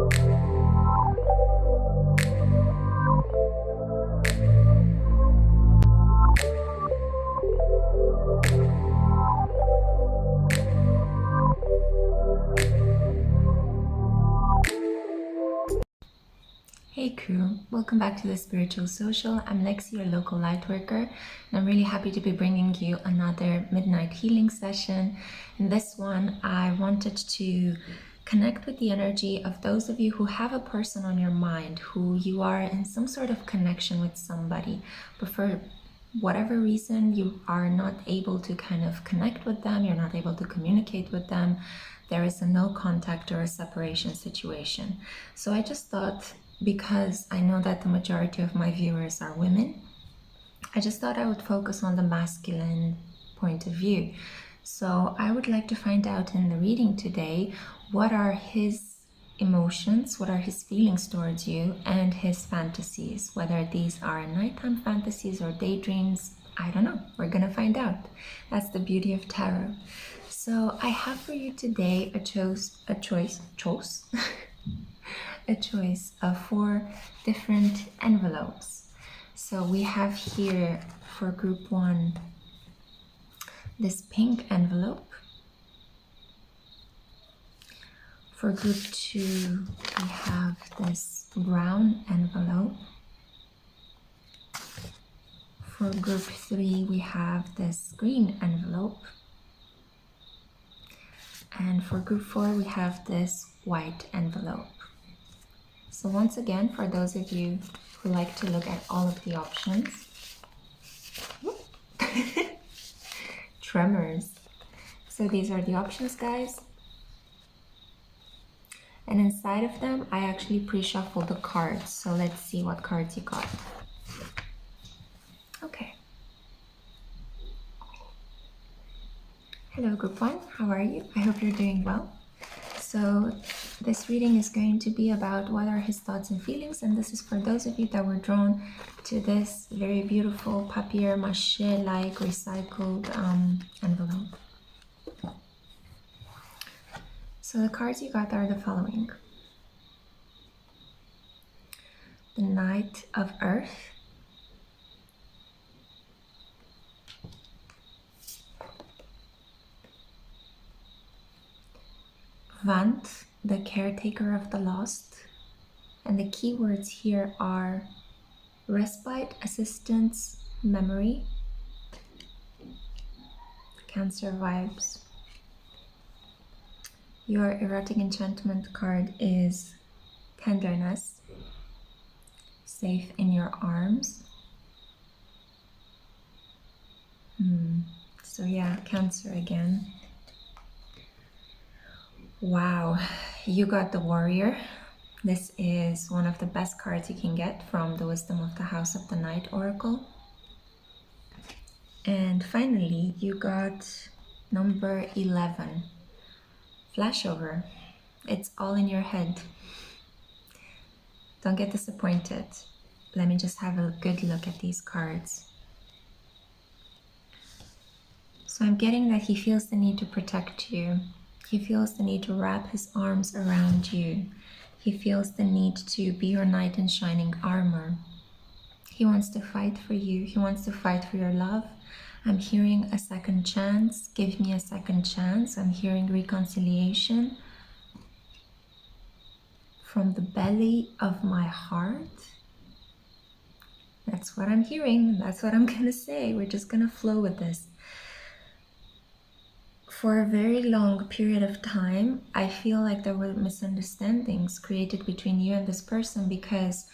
Hey crew, welcome back to the Spiritual Social. I'm Lexi, your local light worker, and I'm really happy to be bringing you another midnight healing session. In this one, I wanted to connect with the energy of those of you who have a person on your mind, who you are in some sort of connection with somebody, but for whatever reason you are not able to kind of connect with them, you're not able to communicate with them, there is a no contact or a separation situation. So I just thought, because I know that the majority of my viewers are women, I just thought I would focus on the masculine point of view. So I would like to find out in the reading today, what are his emotions, what are his feelings towards you, and his fantasies, whether these are nighttime fantasies or daydreams. I don't know, we're gonna find out. That's the beauty of tarot. So I have for you today a choice a choice of 4 different envelopes. So we have here for group 1 this pink envelope. For group 2 we have this brown envelope. For group 3 we have this green envelope. And for group 4 we have this white envelope. So once again, for those of you who like to look at all of the options, tremors. So these are the options, guys. And inside of them, I actually pre-shuffled the cards. So let's see what cards you got. Okay. Hello, group 1. How are you? I hope you're doing well. So this reading is going to be about what are his thoughts and feelings, and this is for those of you that were drawn to this very beautiful papier-mâché-like recycled envelope. So the cards you got are the following. The Knight of Earth, Vant, the caretaker of the lost, and the keywords here are respite, assistance, memory, Cancer vibes. Your erotic enchantment card is tenderness, safe in your arms. So yeah, Cancer again. Wow, you got the Warrior. This is one of the best cards you can get from the Wisdom of the House of the Night Oracle. And finally, you got number 11, Flashover. It's all in your head. Don't get disappointed. Let me just have a good look at these cards. So I'm getting that he feels the need to protect you. He feels the need to wrap his arms around you. He feels the need to be your knight in shining armor. He wants to fight for you. He wants to fight for your love. I'm hearing a second chance. Give me a second chance. I'm hearing reconciliation. From the belly of my heart. That's what I'm hearing. That's what I'm going to say. We're just going to flow with this. For a very long period of time, I feel like there were misunderstandings created between you and this person, because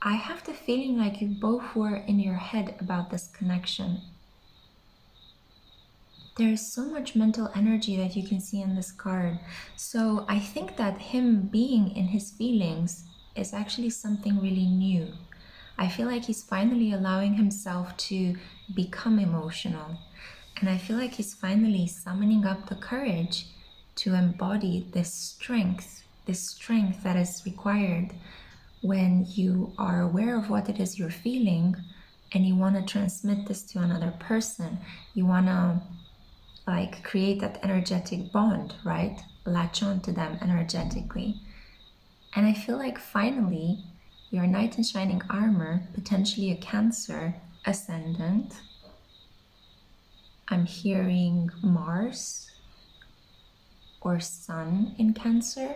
I have the feeling like you both were in your head about this connection. There is so much mental energy that you can see in this card. So I think that him being in his feelings is actually something really new. I feel like he's finally allowing himself to become emotional. And I feel like he's finally summoning up the courage to embody this strength that is required when you are aware of what it is you're feeling and you want to transmit this to another person. You want to create that energetic bond, right? Latch on to them energetically. And I feel like finally, your knight in shining armor, potentially a Cancer ascendant. I'm hearing Mars or Sun in Cancer.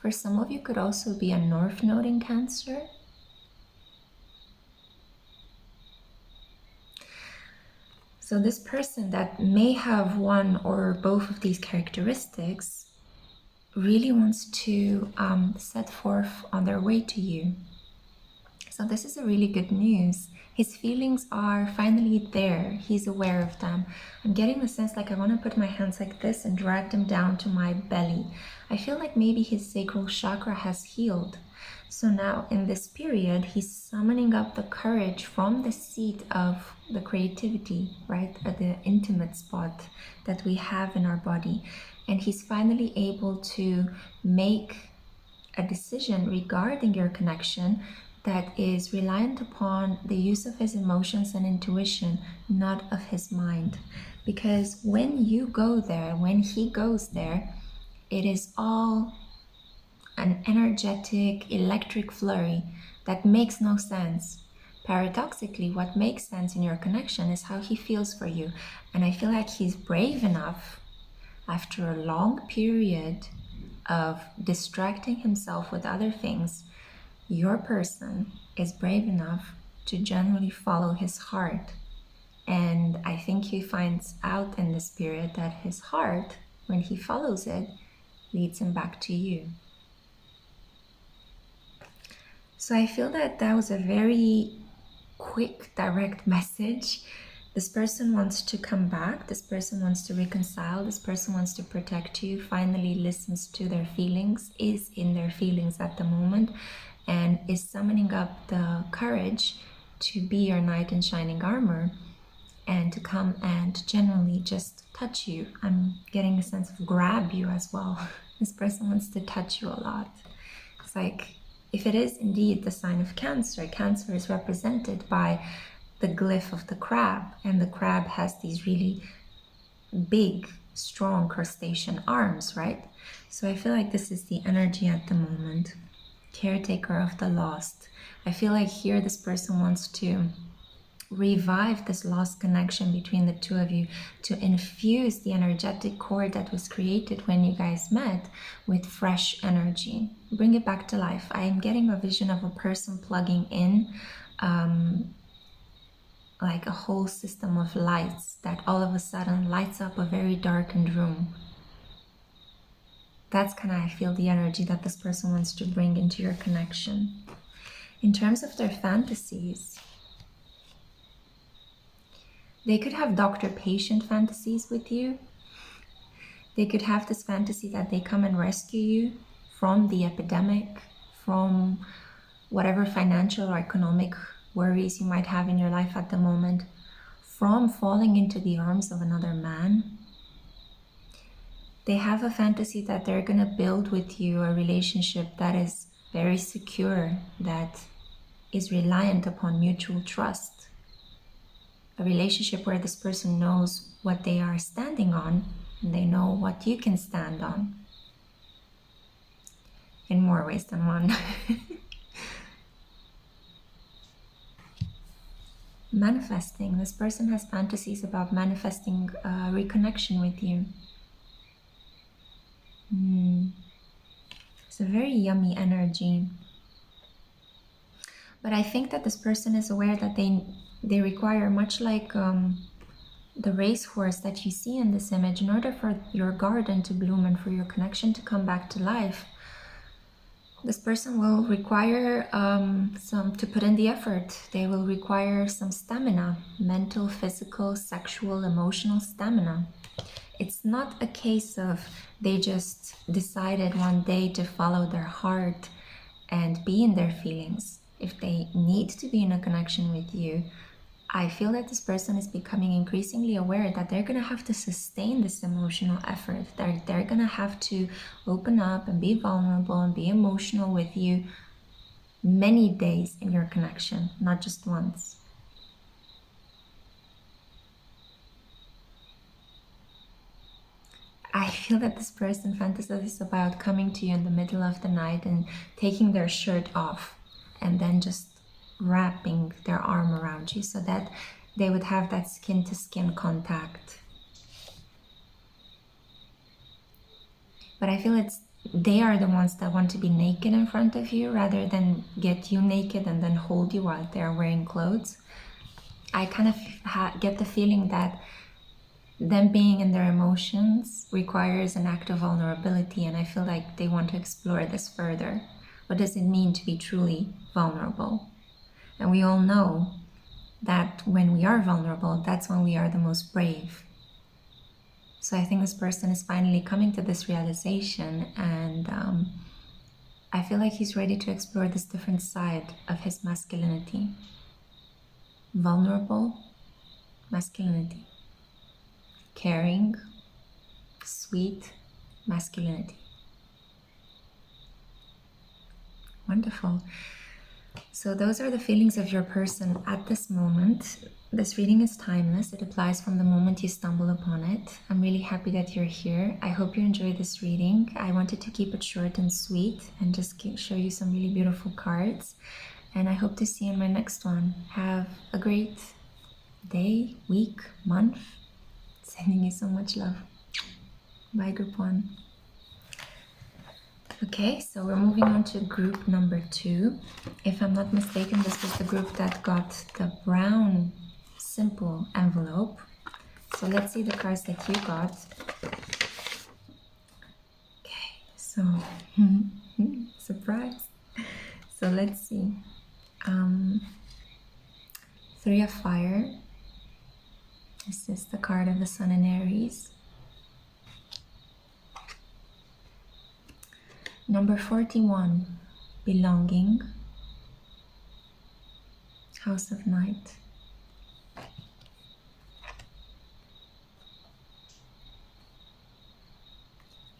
For some of you, could also be a North Node in Cancer. So this person that may have one or both of these characteristics really wants to set forth on their way to you. So this is a really good news. His feelings are finally there. He's aware of them. I'm getting the sense like I want to put my hands like this and drag them down to my belly. I feel like maybe his sacral chakra has healed. So now in this period, he's summoning up the courage from the seat of the creativity, right? At the intimate spot that we have in our body. And he's finally able to make a decision regarding your connection that is reliant upon the use of his emotions and intuition, not of his mind. Because when you go there, when he goes there, it is all an energetic, electric flurry that makes no sense. Paradoxically, what makes sense in your connection is how he feels for you. And I feel like he's brave enough, after a long period of distracting himself with other things, your person is brave enough to genuinely follow his heart. And I think he finds out in this period that his heart, when he follows it, leads him back to you. So I feel that that was a very quick, direct message. This person wants to come back. This person wants to reconcile. This person wants to protect you. Finally listens to their feelings, is in their feelings at the moment, and is summoning up the courage to be your knight in shining armor and to come and genuinely just touch you. I'm getting a sense of grab you as well. This person wants to touch you a lot. It's like, if it is indeed the sign of Cancer, Cancer is represented by the glyph of the crab, and the crab has these really big, strong crustacean arms, right? So I feel like this is the energy at the moment. Caretaker of the lost. I feel like here this person wants to revive this lost connection between the two of you, to infuse the energetic cord that was created when you guys met with fresh energy. Bring it back to life. I am getting a vision of a person plugging in like a whole system of lights that all of a sudden lights up a very darkened room. That's kind of, I feel, the energy that this person wants to bring into your connection. In terms of their fantasies, they could have doctor-patient fantasies with you. They could have this fantasy that they come and rescue you from the epidemic, from whatever financial or economic worries you might have in your life at the moment, from falling into the arms of another man. They have a fantasy that they're going to build with you a relationship that is very secure, that is reliant upon mutual trust. A relationship where this person knows what they are standing on and they know what you can stand on. In more ways than one. Manifesting. This person has fantasies about manifesting reconnection with you. It's a very yummy energy. But I think that this person is aware that they require, much like the racehorse that you see in this image, in order for your garden to bloom and for your connection to come back to life, this person will require to put in the effort. They will require some stamina, mental, physical, sexual, emotional stamina. It's not a case of they just decided one day to follow their heart and be in their feelings. If they need to be in a connection with you, I feel that this person is becoming increasingly aware that they're going to have to sustain this emotional effort. They're going to have to open up and be vulnerable and be emotional with you many days in your connection, not just once. I feel that this person fantasizes about coming to you in the middle of the night and taking their shirt off and then just wrapping their arm around you so that they would have that skin to skin contact. But I feel they are the ones that want to be naked in front of you rather than get you naked and then hold you while they're wearing clothes. I kind of get the feeling that them being in their emotions requires an act of vulnerability, and I feel like they want to explore this further. What does it mean to be truly vulnerable? And we all know that when we are vulnerable, that's when we are the most brave. So I think this person is finally coming to this realization, and I feel like he's ready to explore this different side of his masculinity. Vulnerable masculinity. Caring, sweet masculinity. Wonderful. So those are the feelings of your person at this moment. This reading is timeless. It applies from the moment you stumble upon it. I'm really happy that you're here. I hope you enjoyed this reading. I wanted to keep it short and sweet and just show you some really beautiful cards. And I hope to see you in my next one. Have a great day, week, month. Sending you so much love. Bye, group 1. Okay, so we're moving on to group number 2. If I'm not mistaken, this was the group that got the brown simple envelope. So let's see the cards that you got. Okay, so surprise. So let's see. 3 of Fire. This is the card of the Sun in Aries. Number 41, Belonging. House of Night.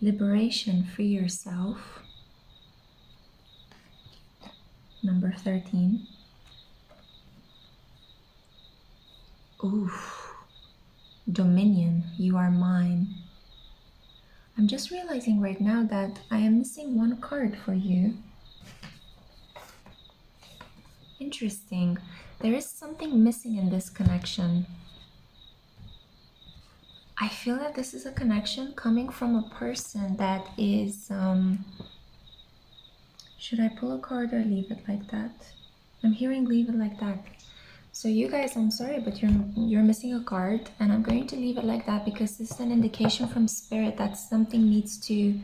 Liberation, Free Yourself. Number 13. Oof. Dominion, You Are Mine. I'm just realizing right now that I am missing one card for you. Interesting. There is something missing in this connection. I feel that this is a connection coming from a person that is... should I pull a card or leave it like that? I'm hearing leave it like that. So you guys, I'm sorry, but you're missing a card, and I'm going to leave it like that because this is an indication from Spirit that something needs to...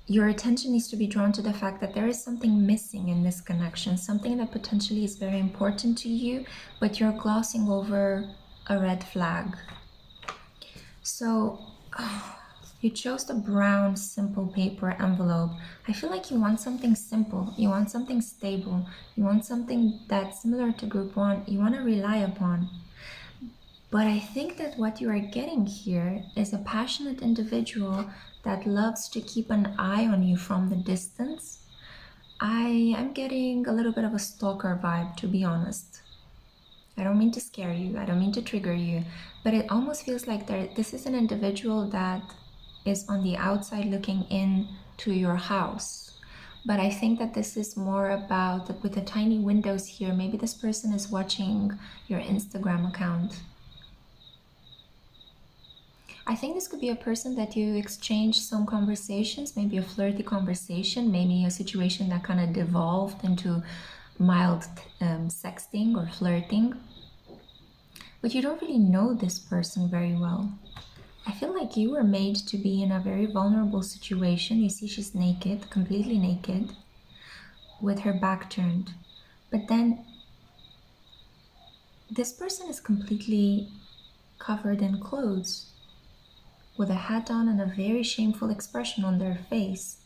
your attention needs to be drawn to the fact that there is something missing in this connection, something that potentially is very important to you, but you're glossing over a red flag. So you chose the brown simple paper envelope. I feel like you want something simple, you want something stable, you want something that's similar to group 1, you want to rely upon. But I think that what you are getting here is a passionate individual that loves to keep an eye on you from the distance. I am getting a little bit of a stalker vibe, to be honest. I don't mean to scare you, I don't mean to trigger you, but it almost feels like this is an individual that is on the outside looking in to your house. But I think that this is more about, with the tiny windows here, maybe this person is watching your Instagram account. I think this could be a person that you exchange some conversations, maybe a flirty conversation, maybe a situation that kind of devolved into mild sexting or flirting. But you don't really know this person very well. I feel like you were made to be in a very vulnerable situation. You see she's naked, completely naked, with her back turned. But then this person is completely covered in clothes, with a hat on and a very shameful expression on their face.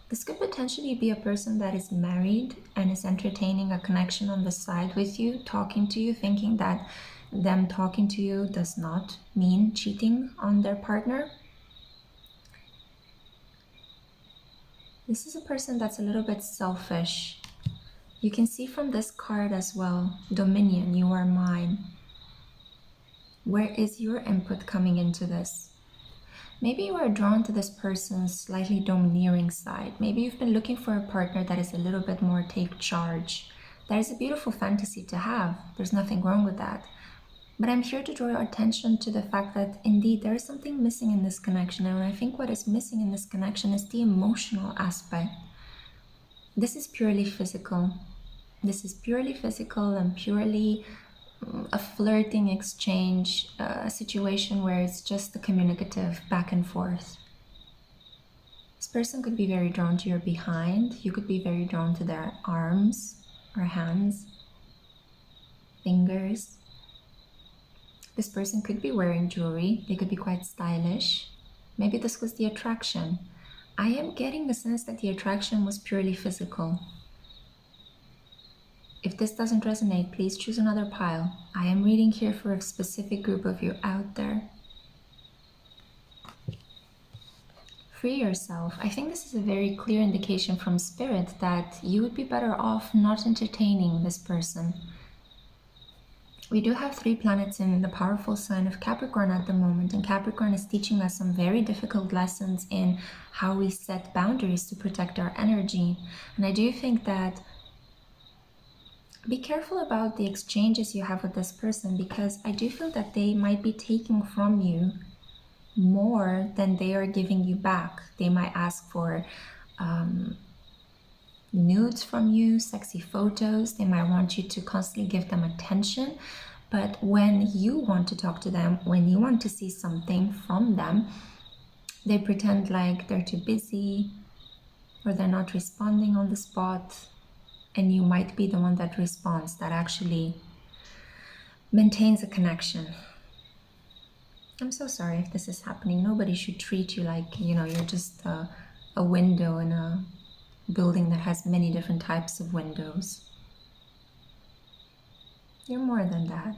This could potentially be a person that is married and is entertaining a connection on the side with you, talking to you, thinking that them talking to you does not mean cheating on their partner. This is a person that's a little bit selfish. You can see from this card as well, Dominion, You Are Mine. Where is your input coming into this? Maybe you are drawn to this person's slightly domineering side. Maybe you've been looking for a partner that is a little bit more take charge. That is a beautiful fantasy to have. There's nothing wrong with that. But I'm here to draw your attention to the fact that indeed there is something missing in this connection. And I think what is missing in this connection is the emotional aspect. This is purely physical. This is purely physical and purely a flirting exchange, a situation where it's just the communicative back and forth. This person could be very drawn to your behind. You could be very drawn to their arms or hands, fingers. This person could be wearing jewelry. They could be quite stylish. Maybe this was the attraction. I am getting the sense that the attraction was purely physical. If this doesn't resonate, please choose another pile. I am reading here for a specific group of you out there. Free yourself. I think this is a very clear indication from Spirit that you would be better off not entertaining this person. We do have 3 planets in the powerful sign of Capricorn at the moment, and Capricorn is teaching us some very difficult lessons in how we set boundaries to protect our energy. And I do think that be careful about the exchanges you have with this person, because I do feel that they might be taking from you more than they are giving you back. They might ask for nudes from you, sexy photos. They might want you to constantly give them attention. But when you want to talk to them, when you want to see something from them, they pretend like they're too busy or they're not responding on the spot. And you might be the one that responds, that actually maintains a connection. I'm so sorry if this is happening. Nobody should treat you like, you're just a window in a building that has many different types of windows. You're more than that.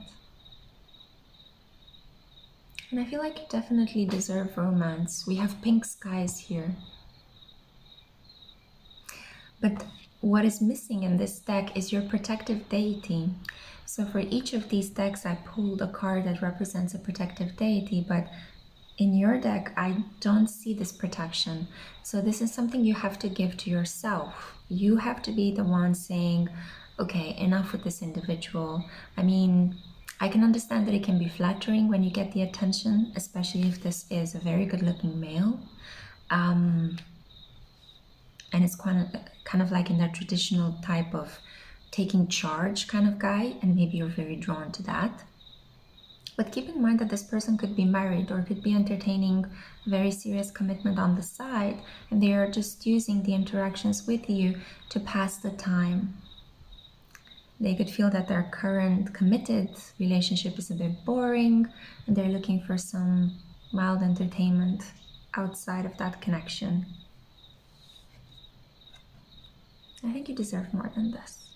And I feel like you definitely deserve romance. We have pink skies here. But what is missing in this deck is your protective deity. So for each of these decks, I pulled a card that represents a protective deity, but in your deck, I don't see this protection. So this is something you have to give to yourself. You have to be the one saying, okay, enough with this individual. I mean, I can understand that it can be flattering when you get the attention, especially if this is a very good-looking male. And it's kind of like in that traditional type of taking charge kind of guy, and maybe you're very drawn to that. But keep in mind that this person could be married or could be entertaining very serious commitment on the side, and they are just using the interactions with you to pass the time. They could feel that their current committed relationship is a bit boring, and they're looking for some mild entertainment outside of that connection. I think you deserve more than this.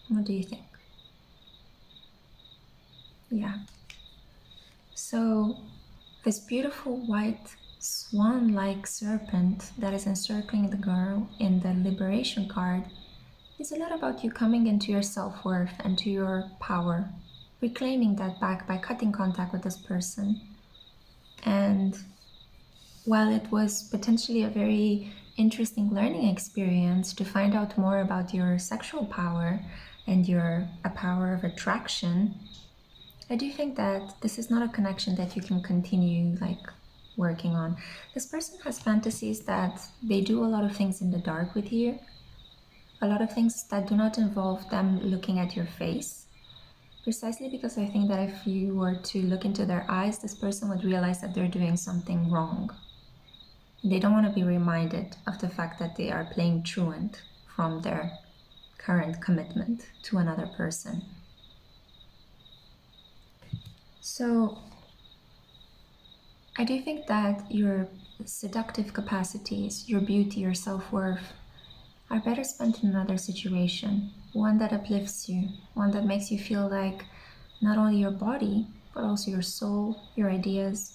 What do you think? Yeah. So this beautiful white swan-like serpent that is encircling the girl in the liberation card is a lot about you coming into your self-worth and to your power, reclaiming that back by cutting contact with this person. And while it was potentially a very interesting learning experience to find out more about your sexual power and your power of attraction, I do think that this is not a connection that you can continue working on. This person has fantasies that they do a lot of things in the dark with you, a lot of things that do not involve them looking at your face, precisely because I think that if you were to look into their eyes, this person would realize that they're doing something wrong. They don't want to be reminded of the fact that they are playing truant from their current commitment to another person. So I do think that your seductive capacities, your beauty, your self-worth are better spent in another situation, one that uplifts you, one that makes you feel like not only your body, but also your soul, your ideas,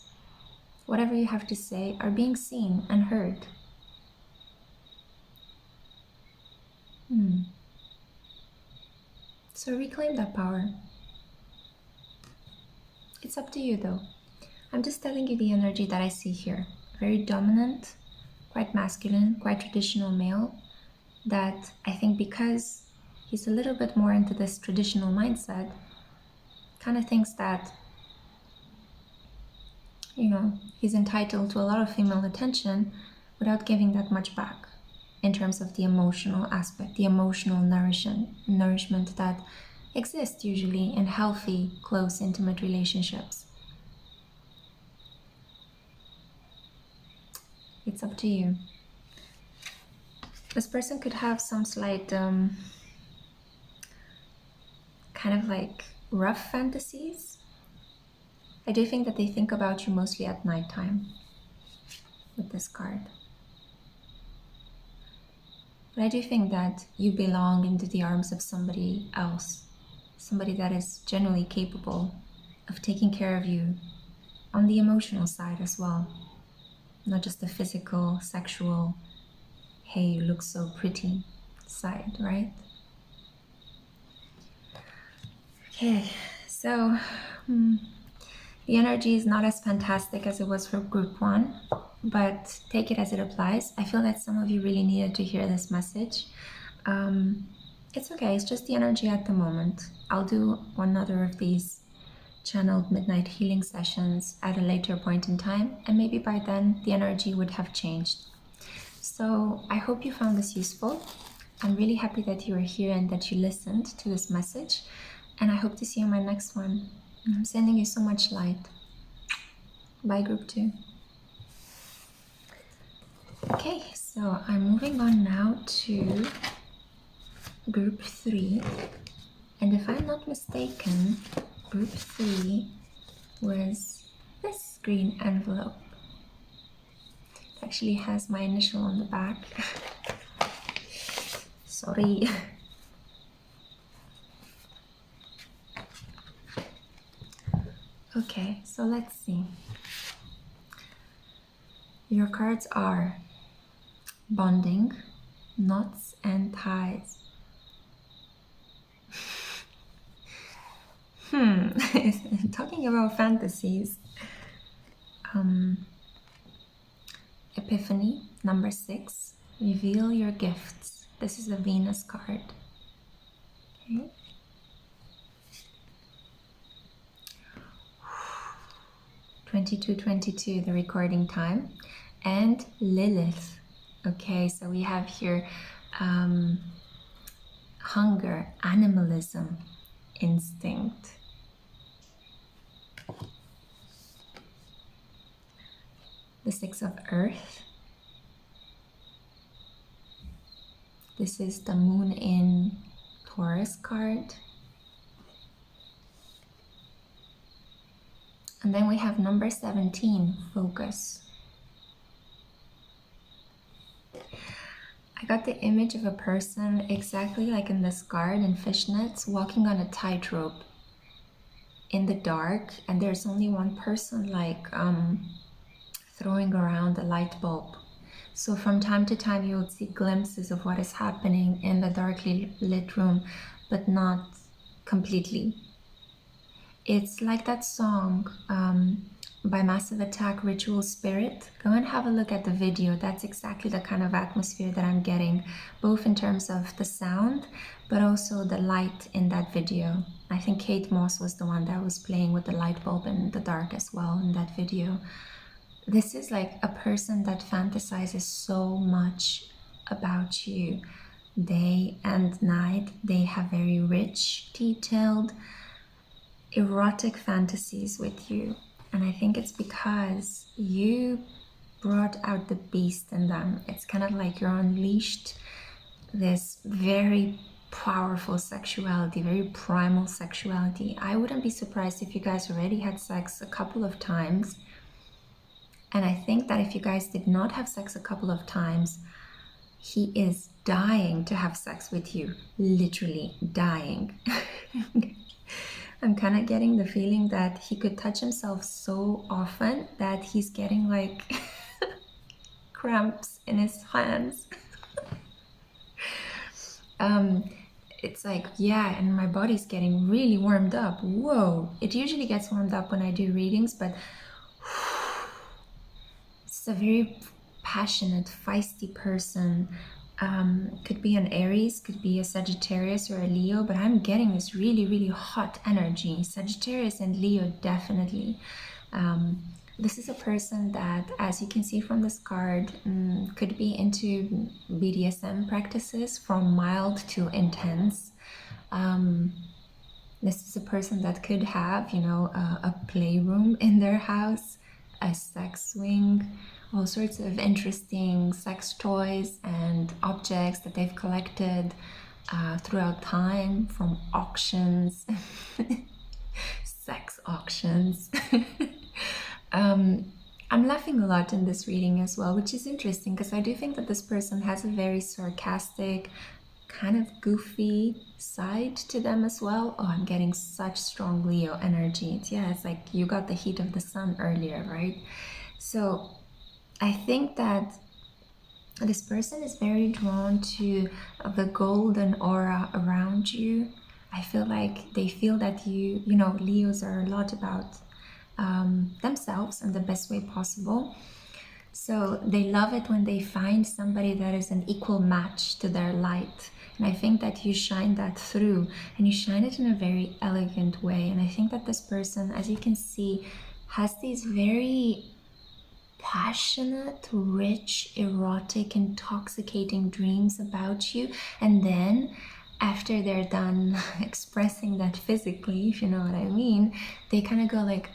whatever you have to say are being seen and heard. So reclaim that power. It's up to you though. I'm just telling you the energy that I see here. Very dominant, quite masculine, quite traditional male, that I think because he's a little bit more into this traditional mindset, kind of thinks that, you know, he's entitled to a lot of female attention without giving that much back in terms of the emotional aspect, the emotional nourishment that exists usually in healthy, close, intimate relationships. It's up to you. This person could have some slight kind of like rough fantasies. I do think that they think about you mostly at nighttime with this card. But I do think that you belong into the arms of somebody else, somebody that is genuinely capable of taking care of you on the emotional side as well, not just the physical, sexual, hey, you look so pretty side, right? Okay, so the energy is not as fantastic as it was for group 1, but take it as it applies. I feel that some of you really needed to hear this message. It's okay, it's just the energy at the moment. I'll do one other of these channeled midnight healing sessions at a later point in time, and maybe by then the energy would have changed. So I hope you found this useful. I'm really happy that you are here and that you listened to this message, and I hope to see you in my next one. I'm sending you so much light. Bye, group 2. Okay, so I'm moving on now to group 3, and if I'm not mistaken, group 3 was this green envelope. It actually has my initial on the back. Sorry. Okay, so let's see. Your cards are bonding, knots and ties. Talking about fantasies. Epiphany, number 6. Reveal your gifts. This is a Venus card. Okay. (22:22), the recording time, and Lilith. Okay, so we have here hunger, animalism, instinct. The 6 of Earth. This is the Moon in Taurus card. And then we have number 17, focus. I got the image of a person exactly like in this card in fishnets walking on a tightrope in the dark, and there's only one person like throwing around a light bulb. So from time to time you would see glimpses of what is happening in the darkly lit room, but not completely. It's like that song by Massive Attack, Ritual Spirit. Go and have a look at the video. That's exactly the kind of atmosphere that I'm getting, both in terms of the sound, but also the light in that video. I think Kate Moss was the one that was playing with the light bulb in the dark as well in that video. This is like a person that fantasizes so much about you day and night. They have very rich, detailed, erotic fantasies with you. And I think it's because you brought out the beast in them. It's kind of like you're unleashed this very powerful sexuality, very primal sexuality. I wouldn't be surprised if you guys already had sex a couple of times. And I think that if you guys did not have sex a couple of times, he is dying to have sex with you. Literally dying. I'm kind of getting the feeling that he could touch himself so often that he's getting like cramps in his hands. It's like, yeah, and my body's getting really warmed up. Whoa. It usually gets warmed up when I do readings, but Just a very passionate, feisty person. Could be an Aries, could be a Sagittarius or a Leo, but I'm getting this really, really hot energy. Sagittarius and Leo, definitely. This is a person that, as you can see from this card, could be into BDSM practices from mild to intense. This is a person that could have, you know, a playroom in their house, a sex swing, all sorts of interesting sex toys and objects that they've collected throughout time from auctions, sex auctions. I'm laughing a lot in this reading as well, which is interesting because I do think that this person has a very sarcastic, kind of goofy side to them as well. Oh, I'm getting such strong Leo energy. Yeah, it's like you got the heat of the sun earlier, right? So I think that this person is very drawn to the golden aura around you. I feel like they feel that you know, Leos are a lot about themselves in the best way possible. So they love it when they find somebody that is an equal match to their light. And I think that you shine that through, and you shine it in a very elegant way. And I think that this person, as you can see, has these very passionate, rich, erotic, intoxicating dreams about you. And then after they're done expressing that physically, if you know what I mean, they kind of go like,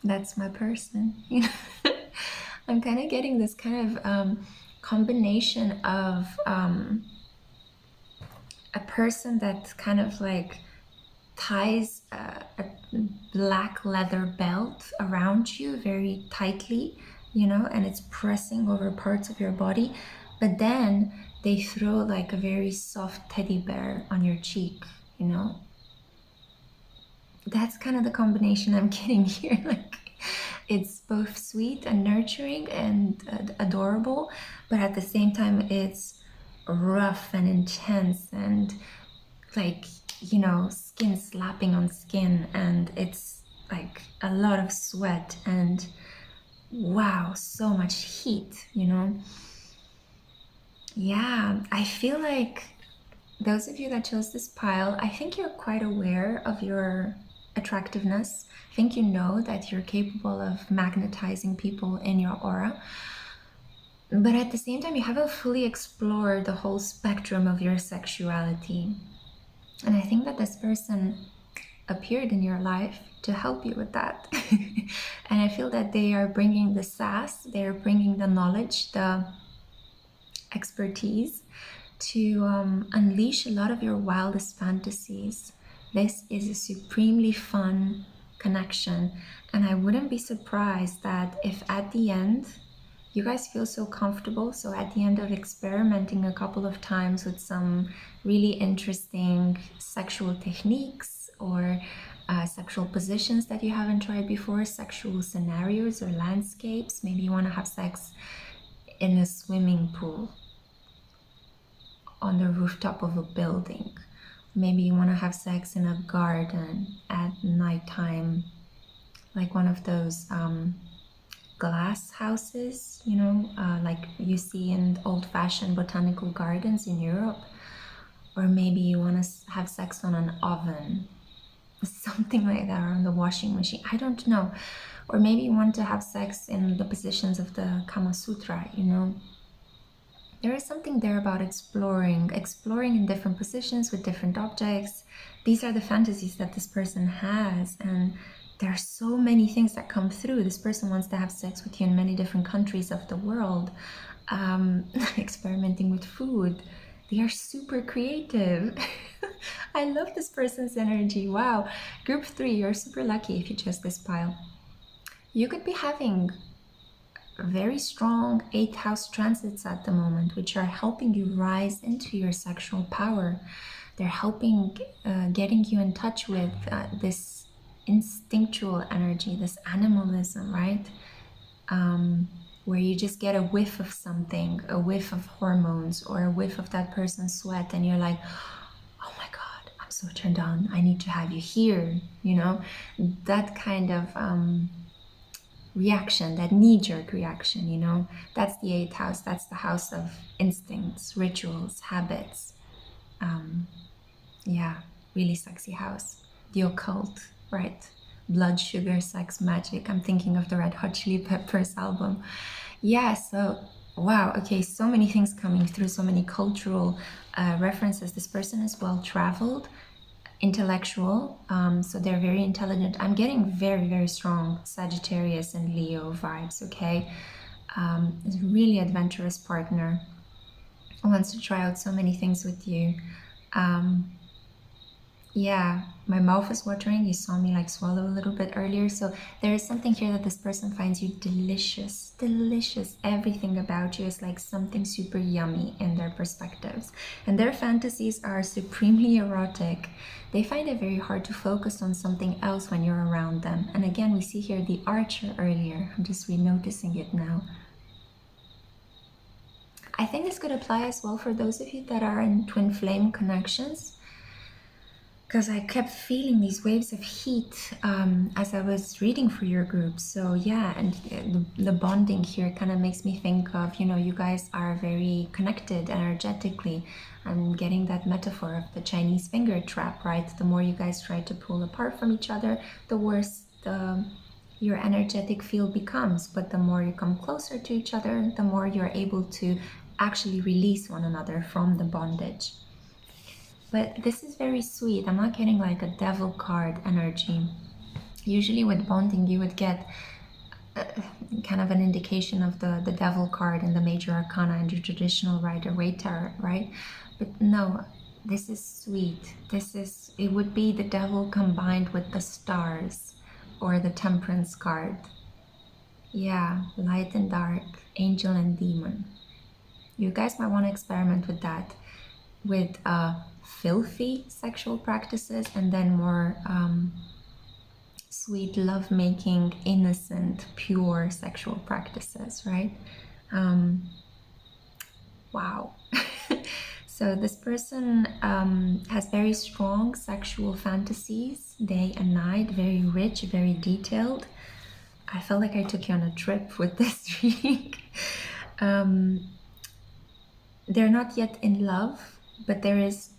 that's my person. You know, I'm kind of getting this kind of combination of a person that kind of like ties a black leather belt around you very tightly, you know, and it's pressing over parts of your body, but then they throw like a very soft teddy bear on your cheek, you know. That's kind of the combination I'm getting here. Like, it's both sweet and nurturing and adorable, but at the same time it's rough and intense and like, you know, skin slapping on skin, and it's like a lot of sweat and wow, so much heat, you know. Yeah, I feel like those of you that chose this pile, I think you're quite aware of your attractiveness. I think you know that you're capable of magnetizing people in your aura. But at the same time, you haven't fully explored the whole spectrum of your sexuality. And I think that this person appeared in your life to help you with that. And I feel that they are bringing the sass, they're bringing the knowledge, the expertise to unleash a lot of your wildest fantasies. This is a supremely fun connection, and I wouldn't be surprised that if at the end you guys feel so comfortable, so at the end of experimenting a couple of times with some really interesting sexual techniques or sexual positions that you haven't tried before, sexual scenarios or landscapes, maybe you want to have sex in a swimming pool, on the rooftop of a building. Maybe you want to have sex in a garden at nighttime, like one of those glass houses, you know, like you see in old-fashioned botanical gardens in Europe. Or maybe you want to have sex on an oven, something like that, or on the washing machine. I don't know. Or maybe you want to have sex in the positions of the Kama Sutra, you know. There is something there about exploring in different positions with different objects. These are the fantasies that this person has, and there are so many things that come through. This person wants to have sex with you in many different countries of the world, experimenting with food. They are super creative. I love this person's energy. Wow. Group 3, you're super lucky if you chose this pile. You could be having very strong 8th house transits at the moment, which are helping you rise into your sexual power. They're helping getting you in touch with this instinctual energy, this animalism, right? Where you just get a whiff of something, a whiff of hormones or a whiff of that person's sweat, and you're like, oh my God, I'm so turned on. I need to have you here, you know? That kind of reaction, that knee-jerk reaction, you know. That's the 8th house. That's the house of instincts, rituals, habits. Yeah, really sexy house. The occult, right? Blood, sugar, sex, magic. I'm thinking of the Red Hot Chili Peppers album. Yeah, so wow, okay, so many things coming through, so many cultural references. This person is well traveled, intellectual, so they're very intelligent. I'm getting very, very strong Sagittarius and Leo vibes, okay? It's a really adventurous partner, wants to try out so many things with you. Yeah, my mouth is watering. You saw me like swallow a little bit earlier. So there is something here that this person finds you delicious, delicious. Everything about you is like something super yummy in their perspectives. And their fantasies are supremely erotic. They find it very hard to focus on something else when you're around them. And again, we see here the archer earlier. I'm just re-noticing it now. I think this could apply as well for those of you that are in twin flame connections, because I kept feeling these waves of heat as I was reading for your group. So yeah, and the bonding here kind of makes me think of, you know, you guys are very connected energetically. I'm getting that metaphor of the Chinese finger trap, right? The more you guys try to pull apart from each other, the worse your energetic field becomes. But the more you come closer to each other, the more you're able to actually release one another from the bondage. But this is very sweet. I'm not getting like a devil card energy. Usually with bonding, you would get kind of an indication of the devil card in the major arcana and your traditional Rider-Waite tarot, right? But no, this is sweet. It would be the devil combined with the stars or the temperance card. Yeah, light and dark, angel and demon. You guys might want to experiment with that, with filthy sexual practices, and then more sweet lovemaking, innocent, pure sexual practices, right? Wow. So this person has very strong sexual fantasies, day and night, very rich, very detailed. I felt like I took you on a trip with this reading. They're not yet in love, but there is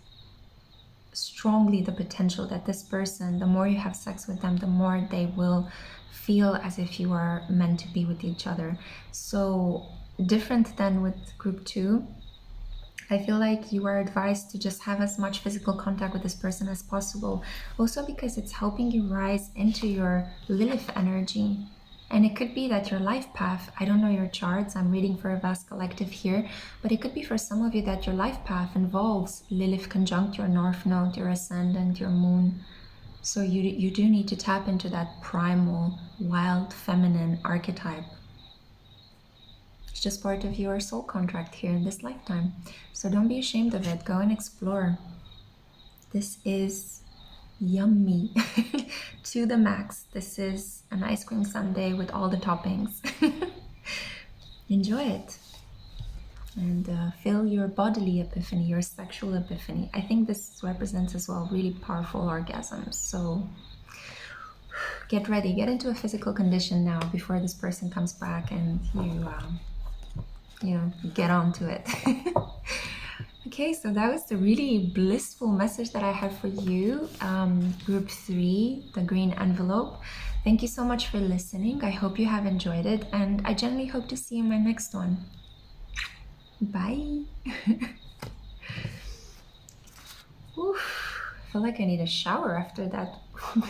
strongly the potential that this person, the more you have sex with them, the more they will feel as if you are meant to be with each other. So different than with group 2, I feel like you are advised to just have as much physical contact with this person as possible. Also because it's helping you rise into your Lilith energy. And it could be that your life path, I don't know your charts, I'm reading for a vast collective here, but it could be for some of you that your life path involves Lilith conjunct your North Node, your Ascendant, your Moon. So you do need to tap into that primal, wild, feminine archetype. It's just part of your soul contract here in this lifetime. So don't be ashamed of it. Go and explore. This is yummy to the max. This is an ice cream sundae with all the toppings. Enjoy it and feel your bodily epiphany, your sexual epiphany. I think this represents as well really powerful orgasms. So get ready, get into a physical condition now before this person comes back and you get onto it. Okay, so that was the really blissful message that I have for you. Group 3, the green envelope. Thank you so much for listening. I hope you have enjoyed it, and I genuinely hope to see you in my next one. Bye. Oof, I feel like I need a shower after that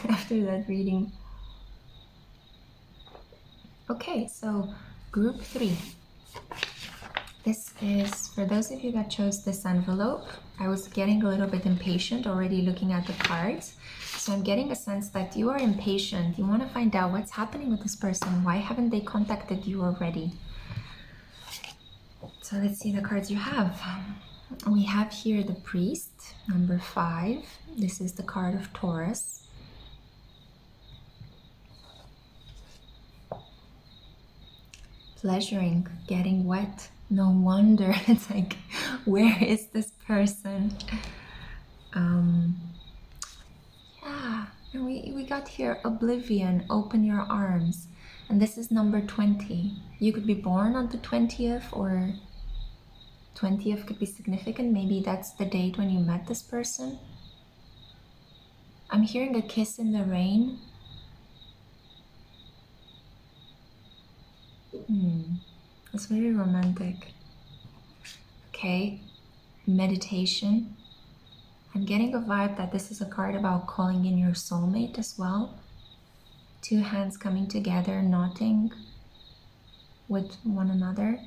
after that reading. Okay, so group 3. This is for those of you that chose this envelope. I was getting a little bit impatient already looking at the cards. So I'm getting a sense that you are impatient. You want to find out what's happening with this person. Why haven't they contacted you already? So let's see the cards you have. We have here the priest, number 5. This is the card of Taurus. Pleasuring, getting wet. No wonder. It's like, where is this person? Yeah, and we got here oblivion, open your arms. And this is number 20. You could be born on the 20th, or 20th could be significant. Maybe that's the date when you met this person. I'm hearing a kiss in the rain. It's very romantic. Okay, meditation. I'm getting a vibe that this is a card about calling in your soulmate as well. Two hands coming together, knotting with one another.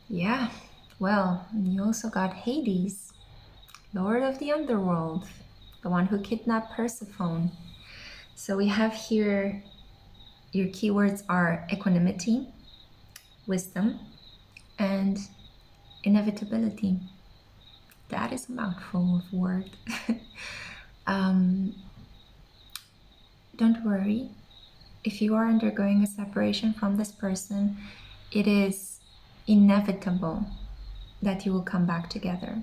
Yeah, well, you also got Hades, Lord of the Underworld, the one who kidnapped Persephone. So we have here, your keywords are equanimity, wisdom, and inevitability. That is a mouthful of word. Don't worry. If you are undergoing a separation from this person, it is inevitable that you will come back together.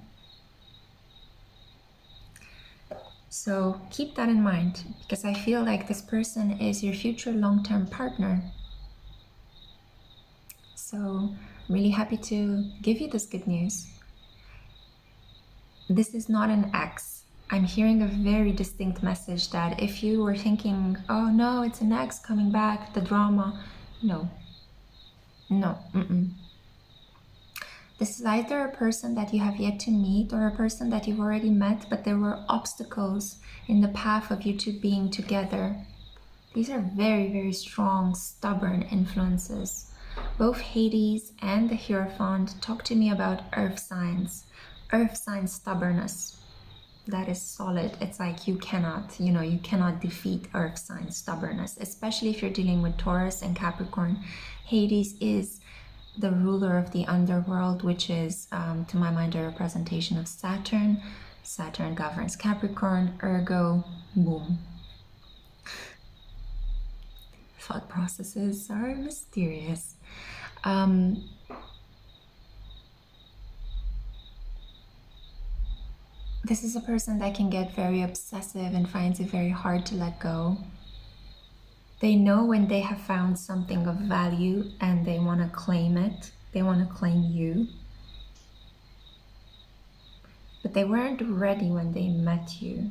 So keep that in mind, because I feel like this person is your future long-term partner. So I'm really happy to give you this good news. This is not an ex. I'm hearing a very distinct message that if you were thinking, oh no, it's an ex coming back, the drama, no. This is either a person that you have yet to meet or a person that you've already met, but there were obstacles in the path of you two being together. These are very, very strong, stubborn influences. Both Hades and the Hierophant talk to me about earth signs. Earth sign stubbornness. That is solid. It's like you cannot defeat earth sign stubbornness, especially if you're dealing with Taurus and Capricorn. Hades is the ruler of the underworld, which is, to my mind, a representation of Saturn. Saturn governs Capricorn, ergo, boom. Thought processes are mysterious. This is a person that can get very obsessive and finds it very hard to let go. They know when they have found something of value and they want to claim it. They want to claim you. But they weren't ready when they met you.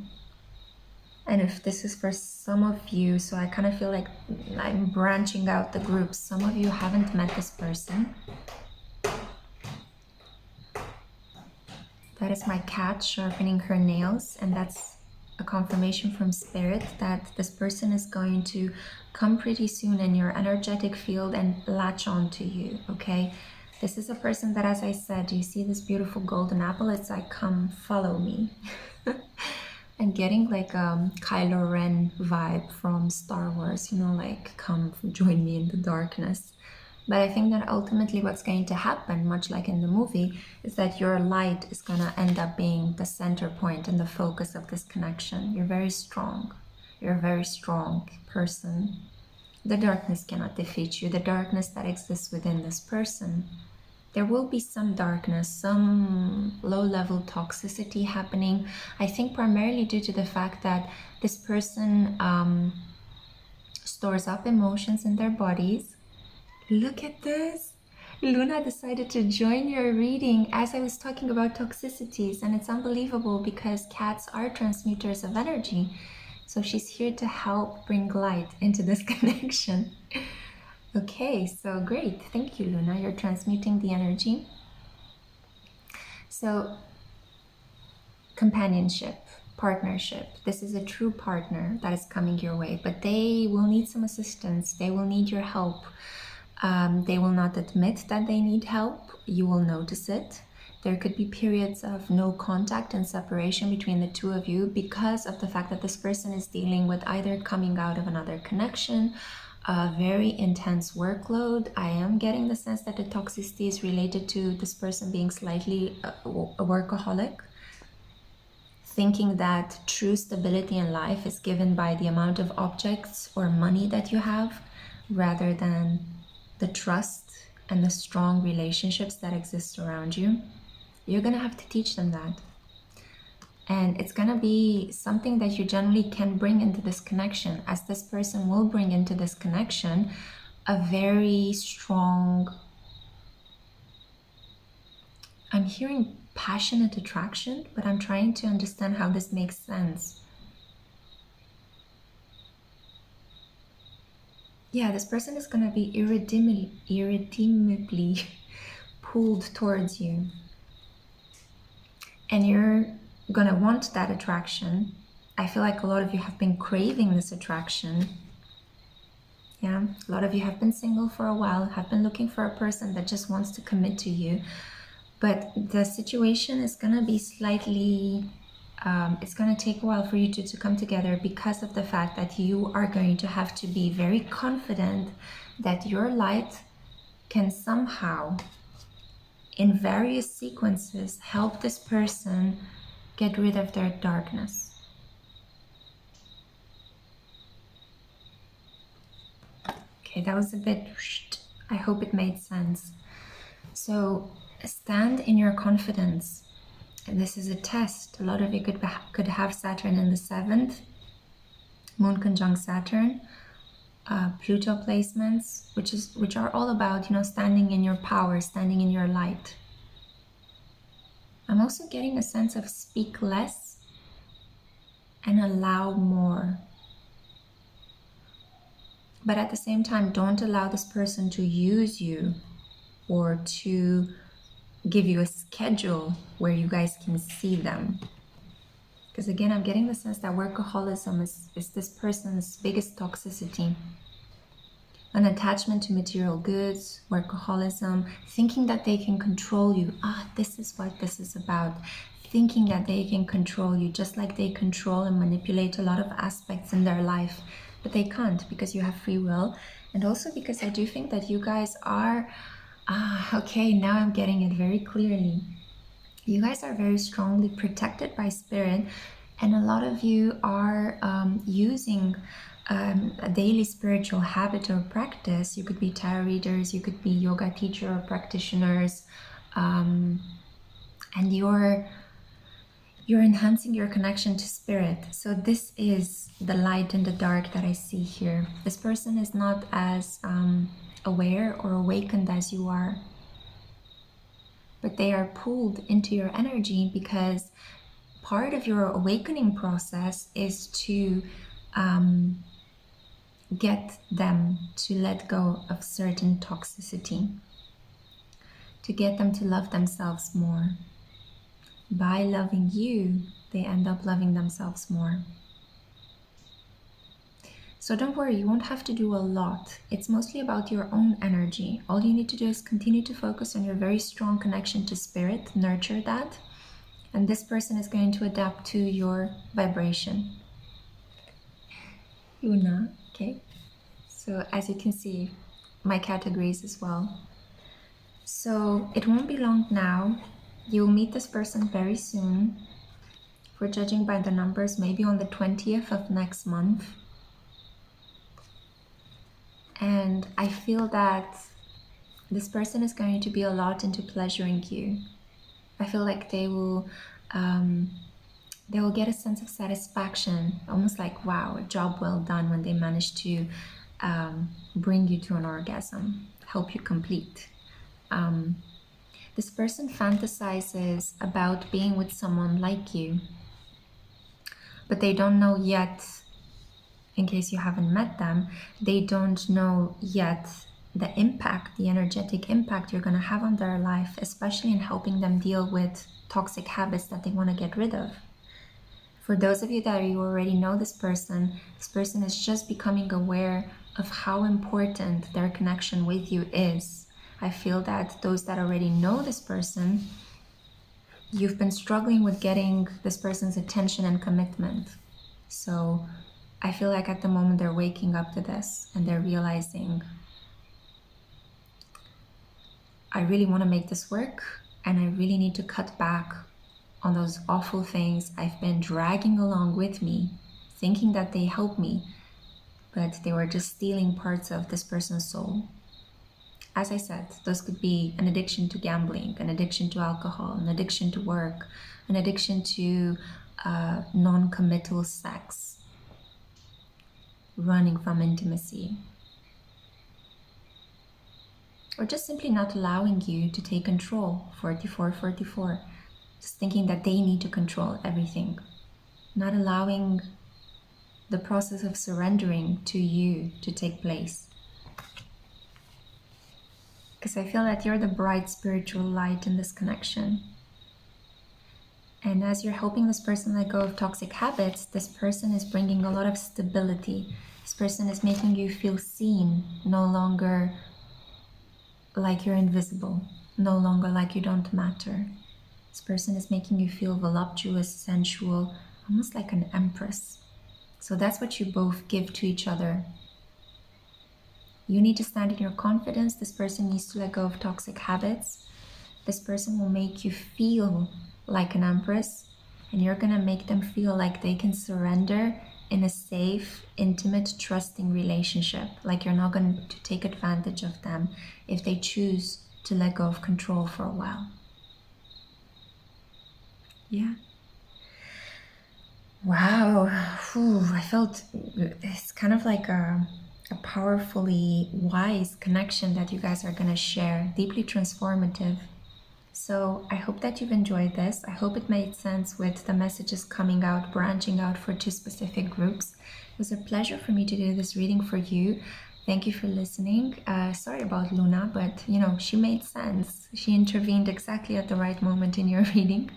And if this is for some of you, so I kind of feel like I'm branching out the group. Some of you haven't met this person. That is my cat sharpening her nails, and that's a confirmation from Spirit that this person is going to come pretty soon in your energetic field and latch on to you, okay? This is a person that, as I said, you see this beautiful golden apple, it's like, come follow me. I'm getting like a Kylo Ren vibe from Star Wars, like come join me in the darkness. But I think that ultimately what's going to happen, much like in the movie, is that your light is going to end up being the center point and the focus of this connection. You're very strong. You're a very strong person. The darkness cannot defeat you. The darkness that exists within this person. There will be some darkness, some low-level toxicity happening. I think primarily due to the fact that this person stores up emotions in their bodies. Look at this. Luna decided to join your reading as I was talking about toxicities, and it's unbelievable because cats are transmuters of energy. So she's here to help bring light into this connection. Okay, so great. Thank you, Luna. You're transmuting the energy. So, companionship, partnership. This is a true partner that is coming your way, but they will need some assistance. They will need your help. They will not admit that they need help. You will notice it. There could be periods of no contact and separation between the two of you because of the fact that this person is dealing with either coming out of another connection, a very intense workload. I am getting the sense that the toxicity is related to this person being slightly a workaholic, thinking that true stability in life is given by the amount of objects or money that you have rather than the trust and the strong relationships that exist around you. You're gonna have to teach them that. And it's gonna be something that you generally can bring into this connection, as this person will bring into this connection a very strong, I'm hearing passionate attraction, but I'm trying to understand how this makes sense. Yeah, this person is going to be irredeemably pulled towards you. And you're going to want that attraction. I feel like a lot of you have been craving this attraction. Yeah, a lot of you have been single for a while, have been looking for a person that just wants to commit to you. But the situation is going to be slightly, it's going to take a while for you two to come together, because of the fact that you are going to have to be very confident that your light can somehow, in various sequences, help this person get rid of their darkness. Okay, that was a bit, I hope it made sense. So stand in your confidence. This is a test. A lot of you could have Saturn in the 7th, Moon conjunct Saturn, Pluto placements, which are all about, you know, standing in your power, standing in your light. I'm also getting a sense of speak less and allow more. But at the same time, don't allow this person to use you or to give you a schedule where you guys can see them. Because again, I'm getting the sense that workaholism is this person's biggest toxicity. An attachment to material goods, workaholism, thinking that they can control you. This is what this is about. Thinking that they can control you, just like they control and manipulate a lot of aspects in their life. But they can't, because you have free will. And also because I do think that you guys are, okay, now I'm getting it very clearly. You guys are very strongly protected by spirit, and a lot of you are using a daily spiritual habit or practice. You could be tarot readers, you could be yoga teacher or practitioners, and you're enhancing your connection to spirit. So this is the light and the dark that I see here. This person is not as aware or awakened as you are, but they are pulled into your energy because part of your awakening process is to get them to let go of certain toxicity, to get them to love themselves more. By loving you, they end up loving themselves more. So don't worry, you won't have to do a lot. It's mostly about your own energy. All you need to do is continue to focus on your very strong connection to spirit, nurture that, and this person is going to adapt to your vibration. Una, okay? So as you can see, my categories as well. So it won't be long now. You'll meet this person very soon. If we're judging by the numbers, maybe on the 20th of next month. And I feel that this person is going to be a lot into pleasuring you. I feel like they will get a sense of satisfaction, almost like, wow, a job well done, when they manage to bring you to an orgasm, help you complete. This person fantasizes about being with someone like you, but they don't know yet, in case you haven't met them, they don't know yet the impact, the energetic impact you're going to have on their life, especially in helping them deal with toxic habits that they want to get rid of. For those of you that you already know this person is just becoming aware of how important their connection with you is. I feel that those that already know this person, you've been struggling with getting this person's attention and commitment. So I feel like at the moment they're waking up to this and they're realizing, I really want to make this work, and I really need to cut back on those awful things I've been dragging along with me, thinking that they help me, but they were just stealing parts of this person's soul. As I said, those could be an addiction to gambling, an addiction to alcohol, an addiction to work, an addiction to non-committal sex, running from intimacy, or just simply not allowing you to take control. 44, just thinking that they need to control everything, not allowing the process of surrendering to you to take place. Because I feel that you're the bright spiritual light in this connection. And as you're helping this person let go of toxic habits, this person is bringing a lot of stability. This person is making you feel seen, no longer like you're invisible, no longer like you don't matter. This person is making you feel voluptuous, sensual, almost like an empress. So that's what you both give to each other. You need to stand in your confidence. This person needs to let go of toxic habits. This person will make you feel like an empress, and you're gonna make them feel like they can surrender in a safe, intimate, trusting relationship. Like you're not going to take advantage of them if they choose to let go of control for a while. Yeah. Wow. Whew. I felt it's kind of like a powerfully wise connection that you guys are going to share, deeply transformative. So I hope that you've enjoyed this. I hope it made sense with the messages coming out, branching out for two specific groups. It was a pleasure for me to do this reading for you. Thank you for listening. Sorry about Luna, but you know, she made sense. She intervened exactly at the right moment in your reading.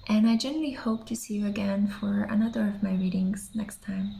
And I genuinely hope to see you again for another of my readings next time.